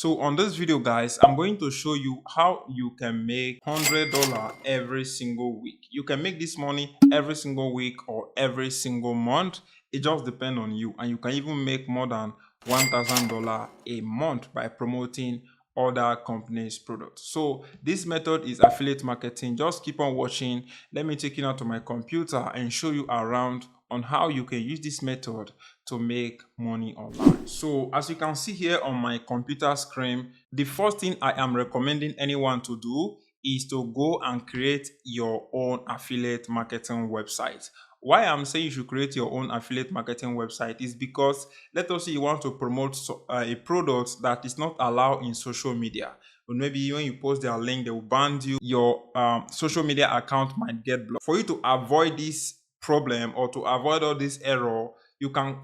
So on this video guys, I'm going to show you how you can make $100 every single week. You can make this money every single week or every single month. It just depends on you, and you can even make more than $1,000 a month by promoting other companies' products. So this method is affiliate marketing. Just keep on watching. Let me take you now to my computer and show you around on how you can use this method to make money online. So as you can see here on my computer screen, the first thing I am recommending anyone to do is to go and create your own affiliate marketing website. Why I'm saying you should create your own affiliate marketing website is because let us say you want to promote a product that is not allowed in social media. But maybe when you post their link, they will ban you. Your social media account might get blocked. For you to avoid this problem or to avoid all this error, you can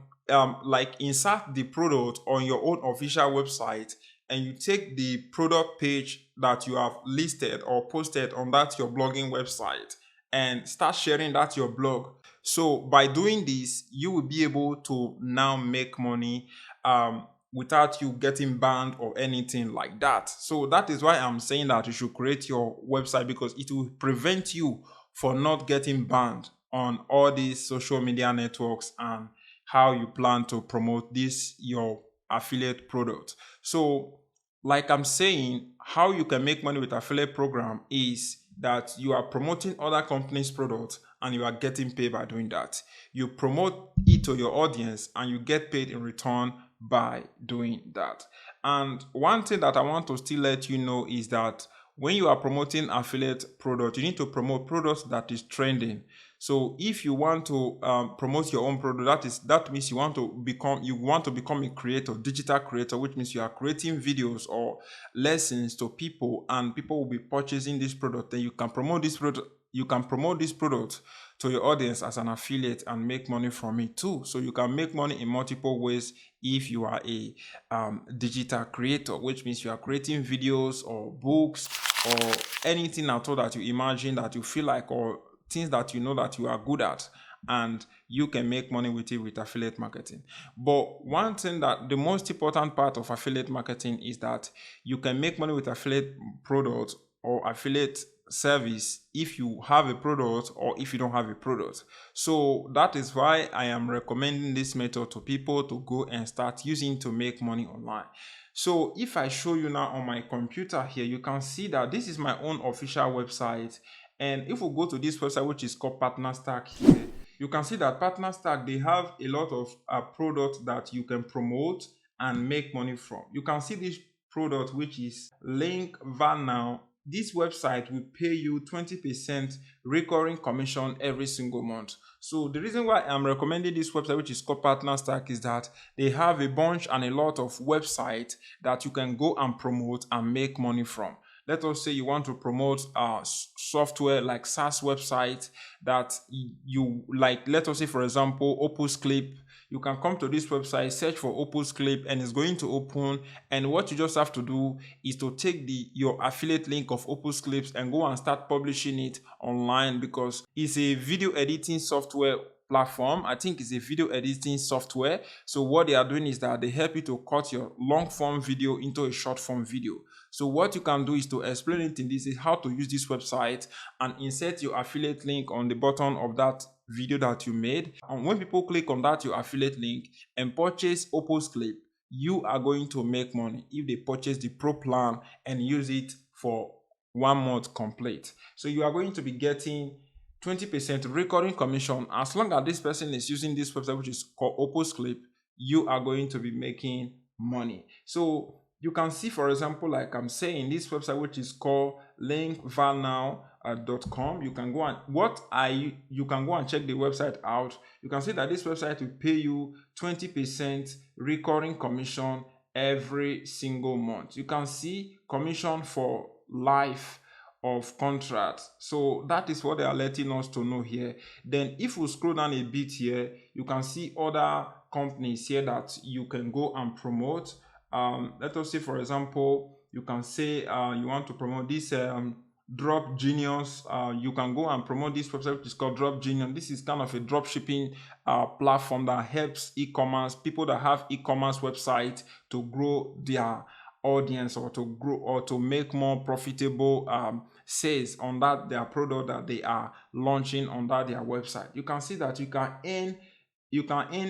like insert the product on your own official website, and you take the product page that you have listed or posted on that your blogging website and start sharing that your blog. So by doing this, you will be able to now make money without you getting banned or anything like that. So that is why I'm saying that you should create your website, because it will prevent you from not getting banned on all these social media networks and how you plan to promote this your affiliate product. So like I'm saying, how you can make money with affiliate program is that you are promoting other companies' products and you are getting paid by doing that. You promote it to your audience and you get paid in return by doing that. And one thing that I want to still let you know is that when you are promoting affiliate product, you need to promote products that is trending. So if you want to promote your own product, that means you want to become a creator, digital creator, which means you are creating videos or lessons to people, and people will be purchasing this product. Then you can promote this product. You can promote this product to your audience as an affiliate and make money from it too. So you can make money in multiple ways if you are a digital creator, which means you are creating videos or books or anything at all that you imagine that you feel like, or things that you know that you are good at, and you can make money with it with affiliate marketing. But one thing, that the most important part of affiliate marketing is that you can make money with affiliate products or affiliate service if you have a product or if you don't have a product. So that is why I am recommending this method to people to go and start using to make money online. So if I show you now on my computer here, you can see that this is my own official website. And if we go to this website, which is called Partner Stack here, you can see that Partner Stack, they have a lot of products that you can promote and make money from. You can see this product, which is Link Van Now. This website will pay you 20% recurring commission every single month. So the reason why I'm recommending this website, which is called Partner Stack, is that they have a bunch and a lot of websites that you can go and promote and make money from. Let us say you want to promote software like SaaS website that you like. Let us say, for example, Opus Clip. You can come to this website, search for Opus Clip, and it's going to open. And what you just have to do is to take your affiliate link of Opus Clips and go and start publishing it online, because it's a video editing software platform. I think it's a video editing software. So what they are doing is that they help you to cut your long form video into a short form video. So what you can do is to explain it in this, is how to use this website and insert your affiliate link on the bottom of that video that you made. And when people click on that your affiliate link and purchase Opus Clip, you are going to make money if they purchase the pro plan and use it for 1 month complete. So you are going to be getting 20% recurring commission as long as this person is using this website, which is called Opus Clip. You are going to be making money. So you can see, for example, like I'm saying, this website, which is called linkvalnow.com. You can go and you can go and check the website out. You can see that this website will pay you 20% recurring commission every single month. You can see commission for life of contract. So that is what they are letting us to know here. Then if we scroll down a bit here, you can see other companies here that you can go and promote. Let us say, for example, you can say you want to promote this Drop Genius. You can go and promote this website, which is called Drop Genius. This is kind of a drop shipping platform that helps e-commerce people that have e-commerce website to grow their audience or to grow or to make more profitable sales on that their product that they are launching on that their website. You can see that you can earn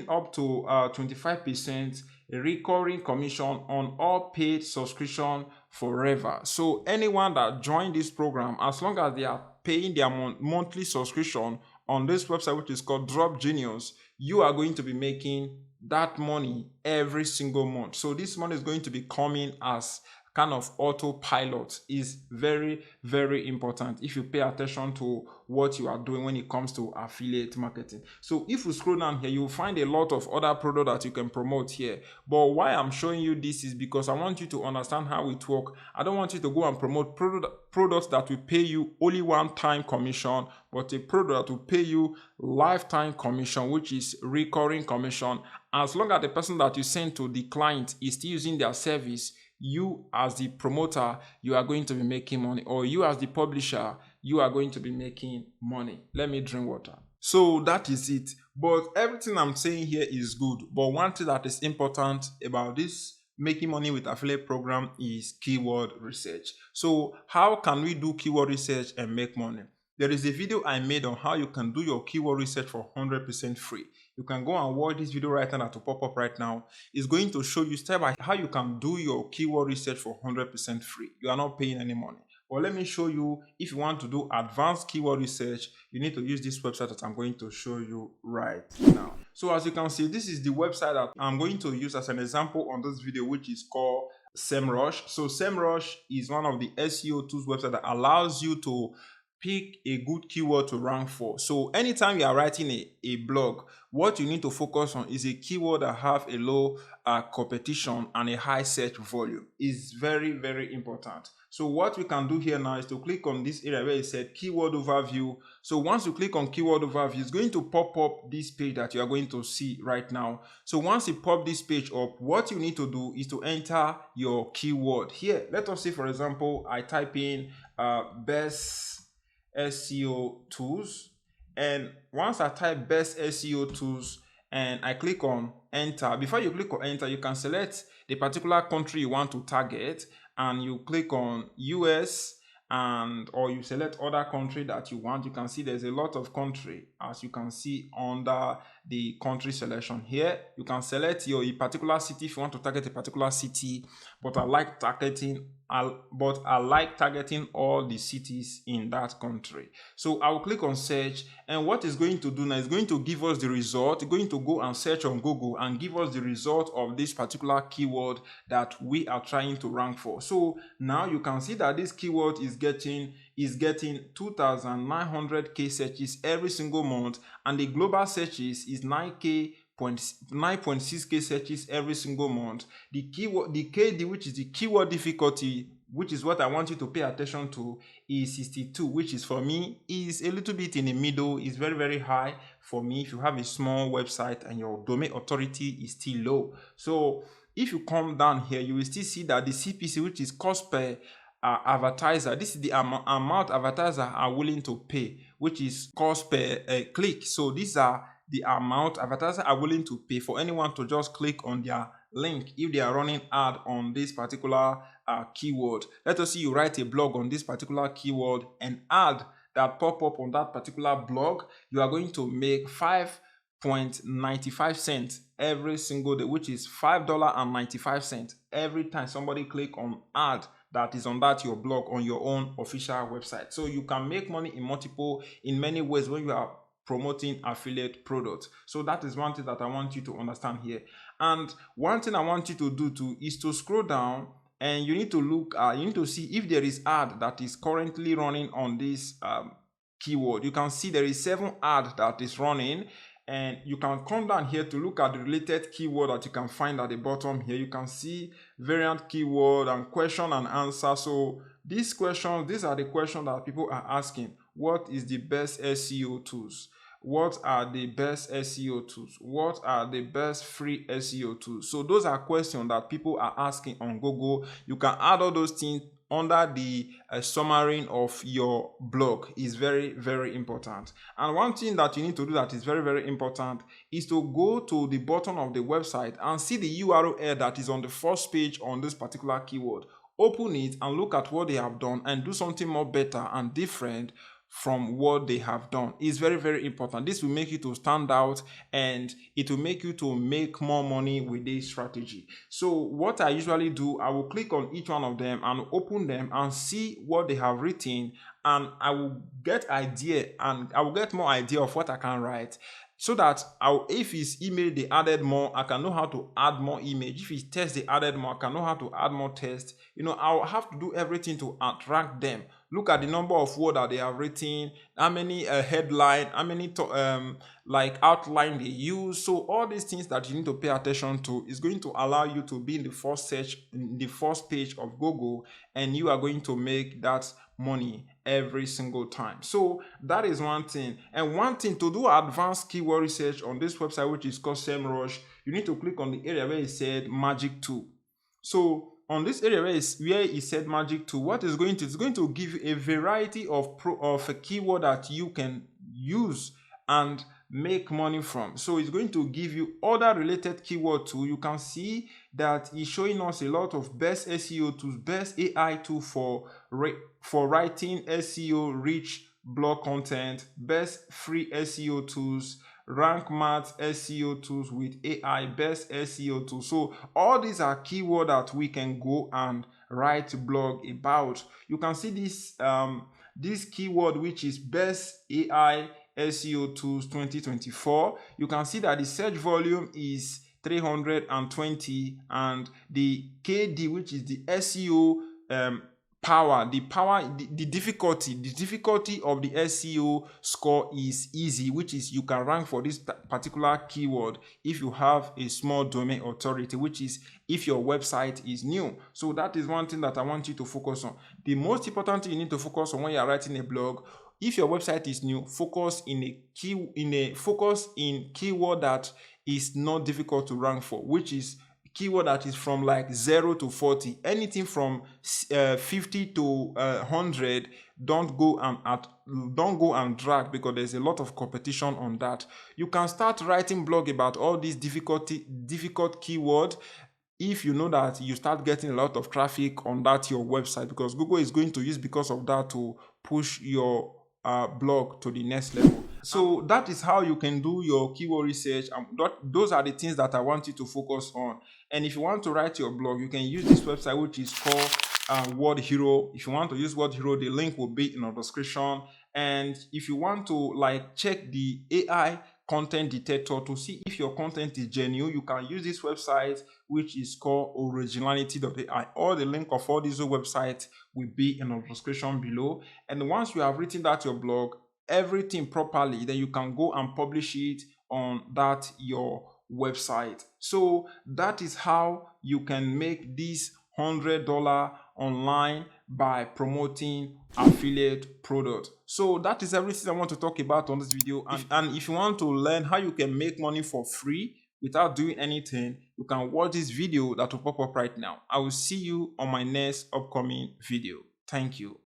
up to 25% recurring commission on all paid subscription forever. So anyone that joined this program, as long as they are paying their monthly subscription on this website, which is called Drop Genius, you are going to be making that money every single month. So this money is going to be coming as kind of autopilot. Is very, very important if you pay attention to what you are doing when it comes to affiliate marketing. So if you scroll down here, you'll find a lot of other products that you can promote here. But why I'm showing you this is because I want you to understand how it works. I don't want you to go and promote products that will pay you only one-time commission, but a product that will pay you lifetime commission, which is recurring commission. As long as the person that you send to the client is still using their service, you as the promoter, you are going to be making money, or you as the publisher, you are going to be making money. Let me drink water. So that is it. But everything I'm saying here is good. But one thing that is important about this making money with affiliate program is keyword research. So how can we do keyword research and make money? There is a video I made on how you can do your keyword research for 100% free. You can go and watch this video right now that will pop up right now. It's going to show you step by step how you can do your keyword research for 100% free. You are not paying any money. But let me show you, if you want to do advanced keyword research, you need to use this website that I'm going to show you right now. So as you can see, this is the website that I'm going to use as an example on this video, which is called SEMrush. So SEMrush is one of the SEO tools website that allows you to pick a good keyword to rank for. So anytime you are writing a blog, what you need to focus on is a keyword that have a low competition and a high search volume. Is very, very important. So what we can do here now is to click on this area where it said keyword overview. So once you click on keyword overview, it's going to pop up this page that you are going to see right now. So once you pop this page up, what you need to do is to enter your keyword here. Let us say, for example, I type in best SEO tools, and once I type best SEO tools and I click on enter, before you click on enter, you can select the particular country you want to target, and you click on US, and or you select other country that you want. You can see there's a lot of country, as you can see under the country selection here. You can select your particular city if you want to target a particular city, but I like targeting all the cities in that country. So I will click on search, and what it's going to do now is going to give us the result. It's going to go and search on Google and give us the result of this particular keyword that we are trying to rank for. So now you can see that this keyword is getting 2,900k searches every single month, and the global searches is 9.6k searches every single month. The KD, which is the keyword difficulty, which is what I want you to pay attention to, is 62, which is for me is a little bit in the middle. Is very, very high for me if you have a small website and your domain authority is still low. So if you come down here, you will still see that the CPC, which is cost per advertiser, this is the amount advertisers are willing to pay, which is cost per click. So these are the amount advertisers are willing to pay for anyone to just click on their link if they are running ad on this particular keyword. Let us say you write a blog on this particular keyword, and ad that pop up on that particular blog, you are going to make 5.95 cents every single day, which is $5.95 every time somebody click on ad that is on that your blog on your own official website. So you can make money in many ways when you are promoting affiliate products. So that is one thing that I want you to understand here. And one thing I want you to do too is to scroll down, and you need to look you need to see if there is ad that is currently running on this keyword. You can see there is 7 ads that is running, and you can come down here to look at the related keyword that you can find at the bottom here. You can see variant keyword and question and answer. So these are the questions that people are asking. What is the best SEO tools? What are the best SEO tools? What are the best free SEO tools? So those are questions that people are asking on Google. You can add all those things under the summary of your blog is very, very important. And one thing that you need to do that is very, very important is to go to the bottom of the website and see the URL that is on the first page on this particular keyword. Open it and look at what they have done and do something more better and different from what they have done. It's very, very important. This will make you to stand out, and it will make you to make more money with this strategy. So what I usually do, I will click on each one of them and open them and see what they have written, and I will get idea, and I will get more idea of what I can write, so that if it's email they added more, I can know how to add more image. If it's text they added more, I can know how to add more text. I'll have to do everything to attract them. Look at the number of words that they have written, how many headline, how many like outline they use. So all these things that you need to pay attention to is going to allow you to be in the first search, in the first page of Google, and you are going to make that money every single time. So that is one thing. And one thing, to do advanced keyword research on this website, which is called sermrush, you need to click on the area where it said magic tool. So on this area where it said magic tool, what is going to, it's going to give you a variety of a keyword that you can use and make money from. So it's going to give you other related keyword too. You can see that it's showing us a lot of best SEO tools, best AI tool for writing SEO rich blog content, best free SEO tools, rank math SEO tools with AI, best SEO tools. So all these are keywords that we can go and write blog about. You can see this keyword, which is best AI SEO tools 2024. You can see that the search volume is 320, and the KD, which is the SEO the difficulty of the SEO score is easy, which is you can rank for this particular keyword if you have a small domain authority, which is if your website is new. So that is one thing that I want you to focus on. The most important thing you need to focus on when you are writing a blog, if your website is new, focus in keyword that is not difficult to rank for, which is keyword that is from like 0 to 40. Anything from 50 to 100, don't go and drag, because there's a lot of competition on that. You can start writing blog about all these difficult keyword if you know that you start getting a lot of traffic on that your website, because Google is going to use because of that to push your blog to the next level. So that is how you can do your keyword research. Those are the things that I want you to focus on. And if you want to write your blog, you can use this website, which is called Word Hero. If you want to use Word Hero, the link will be in the description. And if you want to check the AI content detector to see if your content is genuine, you can use this website, which is called originality.ai. All the link of all these websites will be in the description below. And once you have written that your blog, everything properly, then you can go and publish it on that your website. So that is how you can make this $100 online by promoting affiliate product. So that is everything I want to talk about on this video. And if you want to learn how you can make money for free without doing anything, you can watch this video that will pop up right now. I will see you on my next upcoming video. Thank you.